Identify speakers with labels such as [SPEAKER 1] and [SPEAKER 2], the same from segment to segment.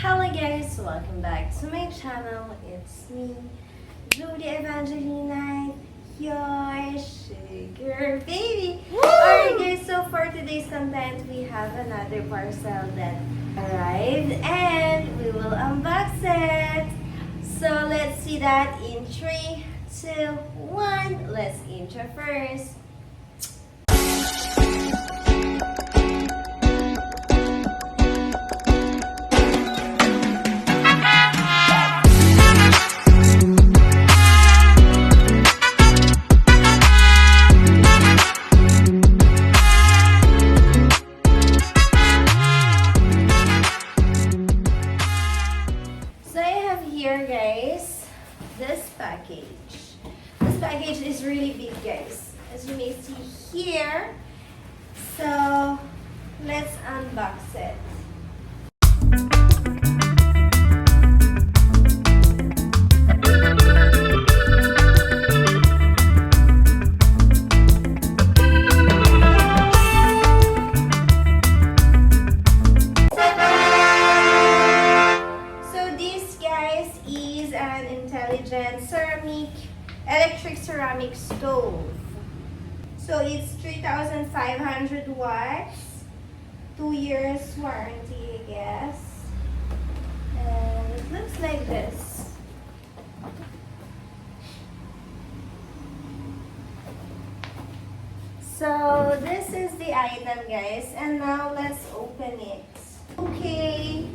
[SPEAKER 1] Hello guys, welcome back to my channel. It's me, Evangeline, your sugar baby. Alright guys, so for today's content, we have another parcel that arrived and we will unbox it. So let's see that in 3, 2, 1. Let's intro first. Here guys, this package is really big guys, as you may see here. So let's unbox it. Electric ceramic stove. So it's 3,500 watts, 2 years warranty, I guess. And it looks like this. So this is the item guys, and now let's open it. Okay,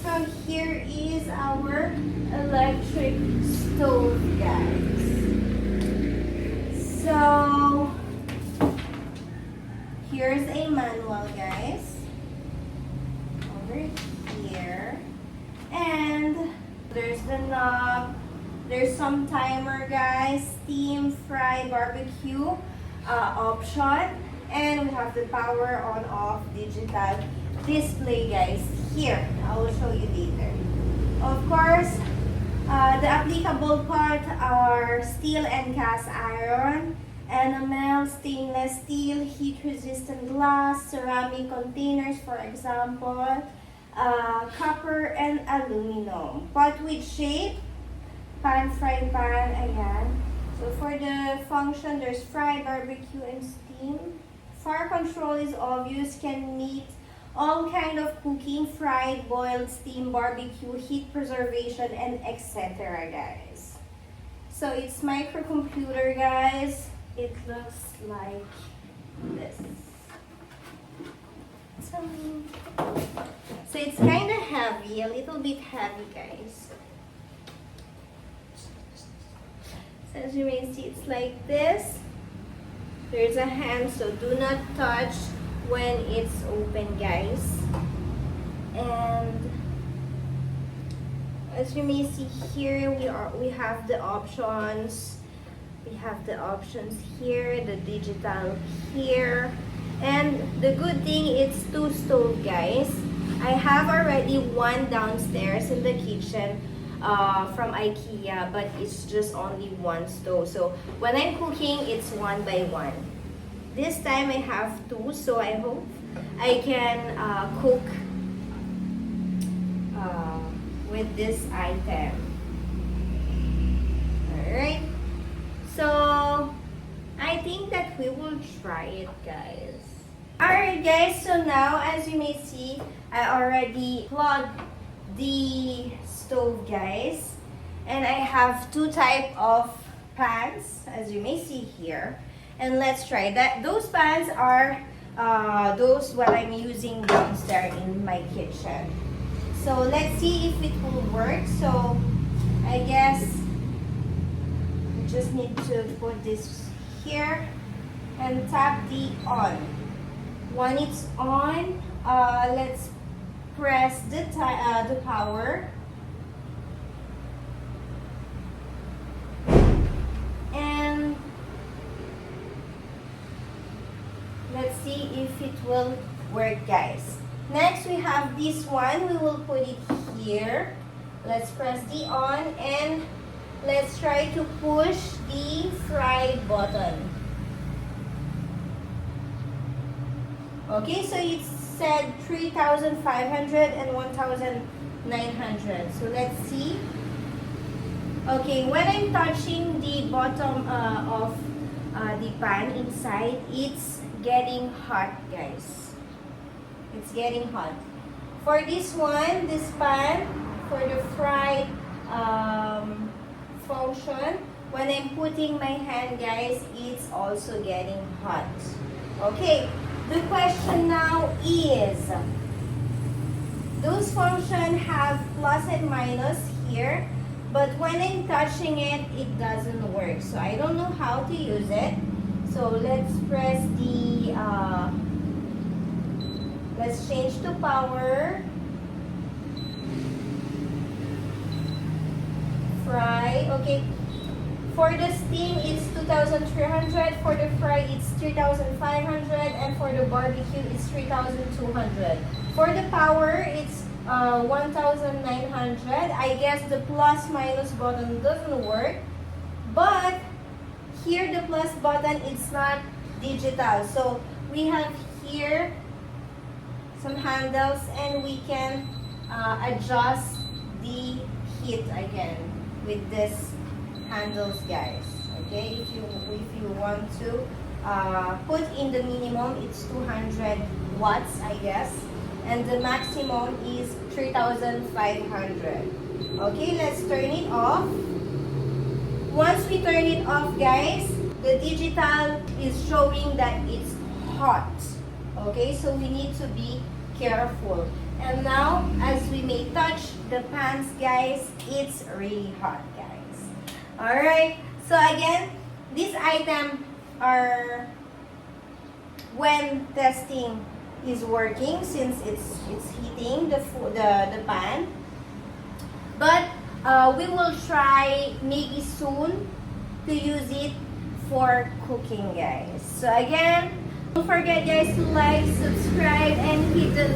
[SPEAKER 1] so here is our electric stove guys. So here's a manual guys over here, and there's the knob, there's some timer guys, steam, fry, barbecue option, and we have the power on off digital display guys. Here I will show you later. Of course, the applicable part are steel and cast iron, MA.L, stainless steel, heat-resistant glass, ceramic containers, for example, copper and aluminum. Pot with shape, pan, fry pan, ayan. So for the function, there's fry, barbecue, and steam. Fire control is obvious, can meet all kind of cooking, fried, boiled, steam, barbecue, heat preservation, and etc. guys. So it's microcomputer guys. It looks like this. So it's kind of heavy, a little bit heavy guys. So as you may see, it's like this. There's a hand, so do not touch when it's open guys. And as you may see here, we have the options. We have the options here, the digital here, and the good thing, it's 2 stove guys. I have already one downstairs in the kitchen from IKEA, but it's just only 1 stove. So when I'm cooking, it's 1 by 1. This time I have 2, so I hope I can cook with this item. Alright, so I think that we will try it guys. Alright guys, so now as you may see, I already plugged the stove guys, and I have 2 type of pans as you may see here. And let's try that. Those pans are those what I'm using downstairs in my kitchen. So let's see if it will work. So I guess we just need to put this here and tap the on. When it's on, let's press the power. And let's see if it will work guys. Next we have this one. We will put it here. Let's press the on and let's try to push the fry button. Okay, so it's said 3,500 and 1,900. So let's see. Okay, when I'm touching the bottom of the pan inside, it's getting hot, guys. It's getting hot. For this one, this pan, for the fried function, when I'm putting my hand, guys, it's also getting hot. Okay, the question now is, those functions have plus and minus here, but when I'm touching it, it doesn't work. So I don't know how to use it. So let's press the, let's change to power. Fry, okay. For the steam, it's 2,300. For the fry, it's 3,500. And for the barbecue, it's 3,200. For the power, it's 1,900. I guess the plus minus button doesn't work. But here, the plus button, it's not digital. So we have here some handles and we can adjust the heat again with this handles, guys. Okay, if you want to put in the minimum, it's 200 watts, I guess, and the maximum is 3,500. Okay, let's turn it off. Once we turn it off, guys, the digital is showing that it's hot. Okay, so we need to be careful. And now, as we may touch the pans, guys, it's really hot, guys. Alright, so again, these items are when testing is working, since it's heating the pan. But we will try maybe soon to use it for cooking, guys. So again, don't forget, guys, to like, subscribe, and hit the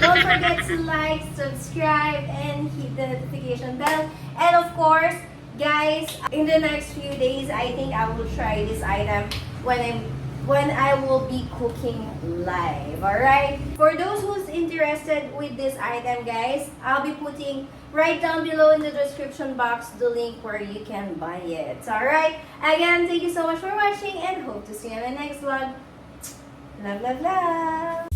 [SPEAKER 1] don't forget to like, subscribe, and hit the notification bell. And of course, guys, in the next few days, I think I will try this item when I will be cooking live. Alright? For those who's interested with this item, guys, I'll be putting right down below in the description box the link where you can buy it. Alright? Again, thank you so much for watching and hope to see you in the next vlog. Love, love, love!